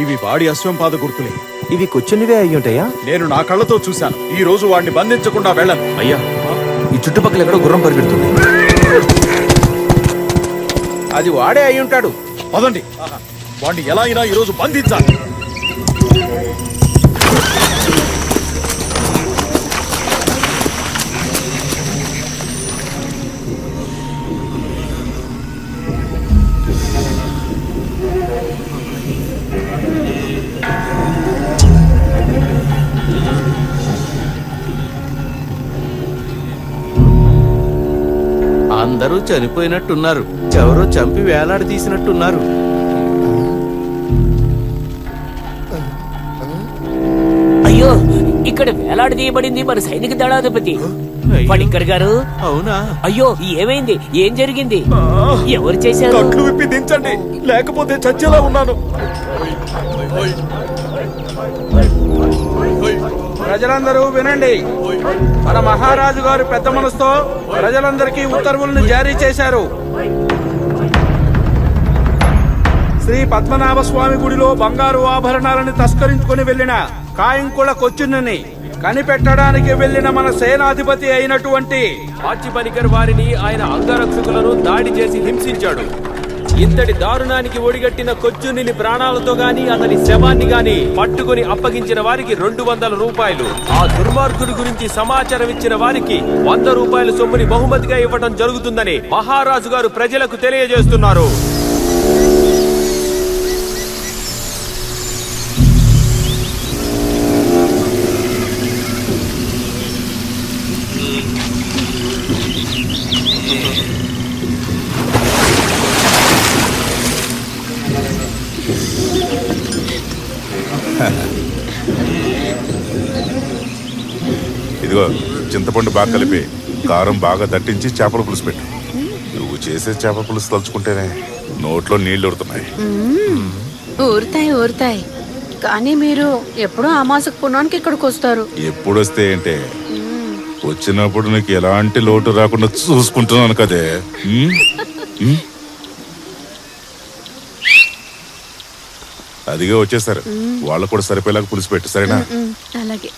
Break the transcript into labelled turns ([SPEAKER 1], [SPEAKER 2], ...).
[SPEAKER 1] ఇవి వాడి అశ్వంపాద గుర్తులే.
[SPEAKER 2] ఇవి కూర్చునివే అయ్యుంటాయా?
[SPEAKER 1] నేను నా కళ్ళతో చూశాను. ఈ రోజు వాడిని బంధించకుండా వెళ్ళను.
[SPEAKER 3] అయ్యా, ఈ చుట్టుపక్కల ఎక్కడో గుర్రం పరిగెడుతుంది.
[SPEAKER 2] అది వాడే అయ్యుంటాడు.
[SPEAKER 1] పదండి, వాడిని ఎలా అయినా ఈ రోజు బంధించాలి.
[SPEAKER 2] అందరూ చనిపోయినట్టున్నారు. ఎవరో చంపి వేలాడి తీసినట్టున్నారు.
[SPEAKER 4] అయ్యో, ఇక్కడ వేలాడదీయబడింది మన సైనిక దళాధిపతి పడిక్కర్ గారు.
[SPEAKER 2] అవునా?
[SPEAKER 4] అయ్యో, ఏమైంది? ఏం జరిగింది? ఎవరు చేశారు?
[SPEAKER 1] కట్లు విప్పి దించండి, లేకపోతే చచ్చేలా ఉన్నాను.
[SPEAKER 5] ప్రజలందరూ వినండి. మన మహారాజు గారు పెద్ద మనసుతో ప్రజలందరికీ ఉత్తర్వులను జారీ చేశారు. శ్రీ పద్మనాభ స్వామి గుడిలో బంగారు ఆభరణాలను తస్కరించుకుని వెళ్లిన కాయంకుళ కొచ్చుని కనిపెట్టడానికి వెళ్లిన మన సేనాధిపతి అయినటువంటి
[SPEAKER 6] పాచిపనికర్ వారిని ఆయన అంగరక్షకులను దాడి చేసి హింసించాడు. ఇంతటి దారుణానికి ఒడిగట్టిన కొచ్చుని ప్రాణాలతో గాని అతని శవాన్ని గాని పట్టుకుని అప్పగించిన వారికి 200 రూపాయలు, ఆ దుర్మార్గుడి గురించి సమాచారం ఇచ్చిన వారికి 100 రూపాయల సొమ్ముని బహుమతిగా ఇవ్వడం జరుగుతుందని మహారాజు గారు ప్రజలకు తెలియజేస్తున్నారు.
[SPEAKER 7] ఇదిగో చింతపండు బాగా కలిపి కారం బాగా దట్టించి చేపల పులుసు పెట్టు. నువ్వు చేసే చేపల పులుసు తలుచుకుంటేనే నోట్లో నీళ్లు ఊరుతున్నాయి.
[SPEAKER 8] ఊరుతాయి కానీ మీరు ఎప్పుడూ అమాసకు పుణ్యానికి ఇక్కడికి వస్తారు.
[SPEAKER 7] ఎప్పుడొస్తే ఏంటే, వచ్చినప్పుడు నీకు ఎలాంటి లోటు రాకుండా చూసుకుంటున్నాను కదే. అదిగే వచ్చేసారు. వాళ్ళకు కూడా సరిపోయేలాగా పులుసు పెట్టు, సరేనా?
[SPEAKER 8] అలాగే.